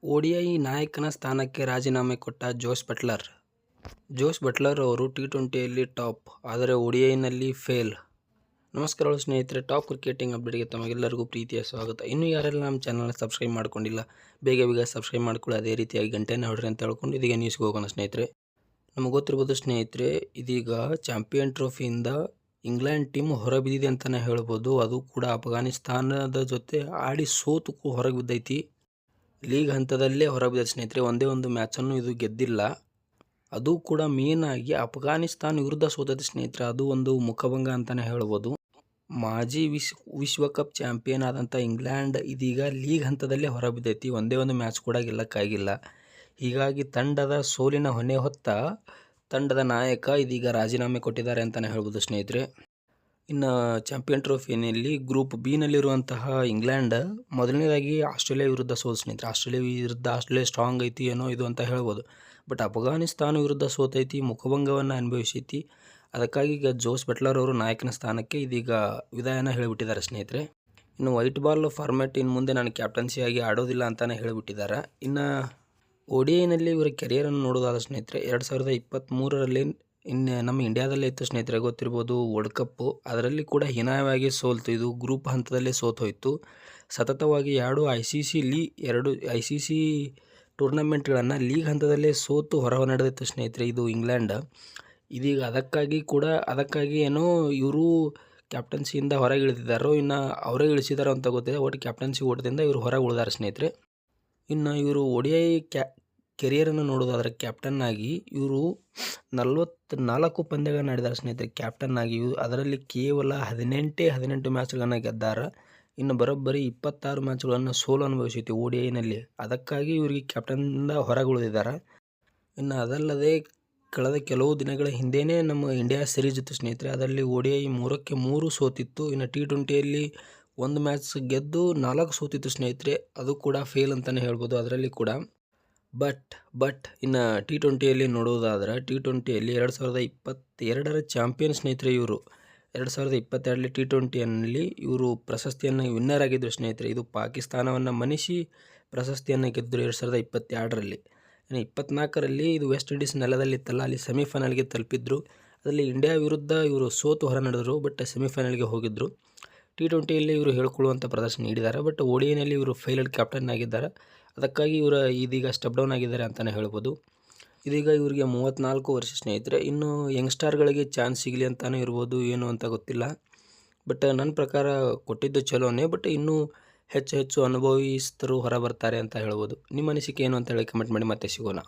ODI ನಾಯಕನ ಸ್ಥಾನಕ್ಕೆ ರಾಜೀನಾಮೆ ಕೊಟ್ಟ ಜೋಸ್ ಬಟ್ಲರ್ ಅವರು ಟಿ20ಯಲ್ಲಿ ಟಾಪ್, ಆದರೆ ಓಡಿಐನಲ್ಲಿ ಫೇಲ್. ನಮಸ್ಕಾರಗಳು ಸ್ನೇಹಿತರೆ, ಟಾಪ್ ಕ್ರಿಕೆಟಿಂಗ್ ಅಪ್ಡೇಟ್ಗೆ ತಮಗೆಲ್ಲರಿಗೂ ಪ್ರೀತಿಯ ಸ್ವಾಗತ. ಇನ್ನೂ ಯಾರೆಲ್ಲ ನಮ್ಮ ಚಾನಲ್ನ ಸಬ್ಸ್ಕ್ರೈಬ್ ಮಾಡ್ಕೊಂಡಿಲ್ಲ, ಬೇಗ ಸಬ್ಸ್ಕ್ರೈಬ್ ಮಾಡ್ಕೊಳ್ಳಿ. ಅದೇ ರೀತಿಯಾಗಿ ಗಂಟೆನ ಹೊಡ್ರಿ ಅಂತ ಹೇಳ್ಕೊಂಡು ಇದೀಗ ನ್ಯೂಸ್ಗೆ ಹೋಗೋಣ ಸ್ನೇಹಿತರೆ. ನಮಗೆ ಗೊತ್ತಿರ್ಬೋದು ಸ್ನೇಹಿತರೆ, ಇದೀಗ ಚಾಂಪಿಯನ್ ಟ್ರೋಫಿಯಿಂದ ಇಂಗ್ಲೆಂಡ್ ಟೀಮ್ ಹೊರಬಿದ್ದಿದೆ ಅಂತಲೇ ಹೇಳ್ಬೋದು. ಅದು ಕೂಡ ಅಫ್ಘಾನಿಸ್ತಾನದ ಜೊತೆ ಆಡಿ ಸೋತು ಹೊರಗೆ ಬಿದ್ದೈತಿ. ಲೀಗ್ ಹಂತದಲ್ಲೇ ಹೊರಬಿದ್ದ ಸ್ನೇಹಿತರೆ, ಒಂದೇ ಒಂದು ಮ್ಯಾಚನ್ನು ಇದು ಗೆದ್ದಿಲ್ಲ. ಅದು ಕೂಡ ಮೇನ್ ಆಗಿ ಅಫ್ಘಾನಿಸ್ತಾನ ವಿರುದ್ಧ ಸೋತೈತಿ ಸ್ನೇಹಿತರೆ. ಅದು ಒಂದು ಮುಖಭಂಗ ಅಂತಲೇ ಹೇಳ್ಬೋದು. ಮಾಜಿ ವಿಶ್ವಕಪ್ ಚಾಂಪಿಯನ್ ಆದಂಥ ಇಂಗ್ಲೆಂಡ್ ಇದೀಗ ಲೀಗ್ ಹಂತದಲ್ಲೇ ಹೊರಬಿದ್ದೈತಿ. ಒಂದೇ ಒಂದು ಮ್ಯಾಚ್ ಕೂಡ ಗೆಲ್ಲಕ್ಕಾಗಿಲ್ಲ. ಹೀಗಾಗಿ ತಂಡದ ಸೋಲಿನ ಹೊಣೆ ಹೊತ್ತ ತಂಡದ ನಾಯಕ ಇದೀಗ ರಾಜೀನಾಮೆ ಕೊಟ್ಟಿದ್ದಾರೆ ಅಂತಲೇ ಹೇಳ್ಬೋದು ಸ್ನೇಹಿತರೆ. ಇನ್ನು ಚಾಂಪಿಯನ್ ಟ್ರೋಫಿಯಲ್ಲಿ ಗ್ರೂಪ್ ಬಿ ನಲ್ಲಿರುವಂತಹ ಇಂಗ್ಲೆಂಡ್ ಮೊದಲನೇದಾಗಿ ಆಸ್ಟ್ರೇಲಿಯಾ ವಿರುದ್ಧ ಸೋಲು ಸ್ನೇಹಿತರೆ. ಆಸ್ಟ್ರೇಲಿಯಾ ಸ್ಟ್ರಾಂಗ್ ಐತಿ ಏನೋ ಇದು ಅಂತ ಹೇಳ್ಬೋದು. ಬಟ್ ಅಫ್ಘಾನಿಸ್ತಾನ ವಿರುದ್ಧ ಸೋತೈತಿ, ಮುಖಭಂಗವನ್ನು ಅನುಭವಿಸೈತಿ. ಅದಕ್ಕಾಗಿ ಈಗ ಜೋಸ್ ಬಟ್ಲರ್ ಅವರು ನಾಯಕನ ಸ್ಥಾನಕ್ಕೆ ಇದೀಗ ವಿದಾಯನ ಹೇಳಿಬಿಟ್ಟಿದ್ದಾರೆ ಸ್ನೇಹಿತರೆ. ಇನ್ನು ವೈಟ್ ಬಾಲ್ ಫಾರ್ಮ್ಯಾಟ್ ಇನ್ನು ಮುಂದೆ ನಾನು ಕ್ಯಾಪ್ಟನ್ಸಿಯಾಗಿ ಆಡೋದಿಲ್ಲ ಅಂತಲೇ ಹೇಳಿಬಿಟ್ಟಿದ್ದಾರೆ. ಇನ್ನು ಓಡಿಐನಲ್ಲಿ ಇವರ ಕೆರಿಯರನ್ನು ನೋಡೋದಾದ ಸ್ನೇಹಿತರೆ, 2023ರಲ್ಲಿ ನಮ್ಮ ಇಂಡಿಯಾದಲ್ಲೇ ಇತ್ತು ಸ್ನೇಹಿತರೆ, ಗೊತ್ತಿರ್ಬೋದು ವರ್ಲ್ಡ್ ಕಪ್ಪು. ಅದರಲ್ಲಿ ಕೂಡ ಹೀನಾಯವಾಗಿ ಸೋಲ್ತು. ಇದು ಗ್ರೂಪ್ ಹಂತದಲ್ಲೇ ಸೋತೋಯ್ತು. ಸತತವಾಗಿ ಎರಡು ಐ ಸಿ ಸಿ ಟೂರ್ನಮೆಂಟ್ಗಳನ್ನು ಲೀಗ್ ಹಂತದಲ್ಲೇ ಸೋತು ಹೊರ ನಡೆದಿತ್ತು ಸ್ನೇಹಿತರೆ ಇದು ಇಂಗ್ಲೆಂಡ್. ಇದೀಗ ಅದಕ್ಕಾಗಿ ಏನೋ ಇವರು ಕ್ಯಾಪ್ಟನ್ಸಿಯಿಂದ ಹೊರಗೆ ಇಳಿದಿದ್ದಾರೋ, ಇನ್ನು ಅವರೇ ಇಳಿಸಿದಾರೋ ಅಂತ ಗೊತ್ತಿದೆ. ಒಟ್ಟು ಕ್ಯಾಪ್ಟನ್ಸಿ ಓಟದಿಂದ ಇವರು ಹೊರಗೆ ಉಳಿದಾರೆ ಸ್ನೇಹಿತರೆ. ಇನ್ನು ಇವರು ODI ಕೆರಿಯರನ್ನು ನೋಡೋದಾದರೆ ಕ್ಯಾಪ್ಟನ್ ಆಗಿ ಇವರು 44 ಪಂದ್ಯಗಳನ್ನು ಆಡಿದ್ದಾರೆ ಸ್ನೇಹಿತರೆ ಕ್ಯಾಪ್ಟನ್ ಆಗಿ. ಅದರಲ್ಲಿ ಕೇವಲ 18 ಮ್ಯಾಚ್ಗಳನ್ನು ಗೆದ್ದಾರೆ. ಇನ್ನು ಬರೋಬ್ಬರಿ 26 ಮ್ಯಾಚ್ಗಳನ್ನು ಸೋಲು ಅನುಭವಿಸೈತಿ ODIನಲ್ಲಿ. ಅದಕ್ಕಾಗಿ ಇವರಿಗೆ ಕ್ಯಾಪ್ಟನ್ನಿಂದ ಹೊರಗೆ ಉಳಿದಿದ್ದಾರೆ. ಇನ್ನು ಅದಲ್ಲದೆ ಕಳೆದ ಕೆಲವು ದಿನಗಳ ಹಿಂದೆಯೇ ನಮ್ಮ ಇಂಡಿಯಾ ಸೀರೀಸ್ ಇತ್ತು ಸ್ನೇಹಿತರೆ. ಅದರಲ್ಲಿ ODI 3-3 ಸೋತಿತ್ತು. ಇನ್ನು T20ಯಲ್ಲಿ 1 ಮ್ಯಾಚ್ ಗೆದ್ದು 4 ಸೋತಿತ್ತು ಸ್ನೇಹಿತರೆ. ಅದು ಕೂಡ ಫೇಲ್ ಅಂತಲೇ ಹೇಳ್ಬೋದು ಅದರಲ್ಲಿ ಕೂಡ. ಬಟ್ ಇನ್ನು T20ಯಲ್ಲಿ ನೋಡೋದಾದ್ರೆ, T20ಯಲ್ಲಿ 2022ರ ಚಾಂಪಿಯನ್ ಸ್ನೇಹಿತರೆ ಇವರು. 2022ರಲ್ಲಿ T20ಯಲ್ಲಿ ಇವರು ಪ್ರಶಸ್ತಿಯನ್ನು ವಿನ್ನರ್ ಆಗಿದ್ದರು ಸ್ನೇಹಿತರೆ. ಇದು ಪಾಕಿಸ್ತಾನವನ್ನು ಮಣಿಸಿ ಪ್ರಶಸ್ತಿಯನ್ನು ಗೆದ್ದರು 2022ರಲ್ಲಿ. ಇನ್ನು 24ರಲ್ಲಿ ಇದು ವೆಸ್ಟ್ ಇಂಡೀಸ್ ನೆಲದಲ್ಲಿತ್ತಲ್ಲ, ಅಲ್ಲಿ ಸೆಮಿಫೈನಲ್ಗೆ ತಲುಪಿದ್ರು. ಅದರಲ್ಲಿ ಇಂಡಿಯಾ ವಿರುದ್ಧ ಇವರು ಸೋತು ಹೊರ ನಡೆದರು, ಬಟ್ ಸೆಮಿಫೈನಲ್ಗೆ ಹೋಗಿದ್ದರು. T20ಯಲ್ಲಿ ಇವರು ಹೇಳ್ಕೊಳ್ಳುವಂಥ ಪ್ರದರ್ಶನ ನೀಡಿದ್ದಾರೆ. ಬಟ್ ODIನಲ್ಲಿ ಇವರು ಫೇಲ್ಡ್ ಕ್ಯಾಪ್ಟನ್ ಆಗಿದ್ದಾರೆ. ಅದಕ್ಕಾಗಿ ಇವರು ಇದೀಗ ಸ್ಟೆಪ್ ಡೌನ್ ಆಗಿದ್ದಾರೆ ಅಂತಲೇ ಹೇಳ್ಬೋದು. ಇದೀಗ ಇವರಿಗೆ 34 ವರ್ಷ ಸ್ನೇಹಿತರೆ. ಇನ್ನು ಯಂಗ್ಸ್ಟಾರ್ಗಳಿಗೆ ಚಾನ್ಸ್ ಸಿಗಲಿ ಅಂತಲೇ ಇರ್ಬೋದು, ಏನು ಅಂತ ಗೊತ್ತಿಲ್ಲ. ಬಟ್ ನನ್ನ ಪ್ರಕಾರ ಕೊಟ್ಟಿದ್ದು ಚಲೋನೇ. ಬಟ್ ಇನ್ನೂ ಹೆಚ್ಚು ಅನುಭವಿಸ್ತರು ಹೊರ ಬರ್ತಾರೆ ಅಂತ ಹೇಳ್ಬೋದು. ನಿಮ್ಮ ಅನಿಸಿಕೆ ಏನು ಅಂತ ಹೇಳಿ ಕಮೆಂಟ್ ಮಾಡಿ. ಮತ್ತೆ ಸಿಗೋಣ.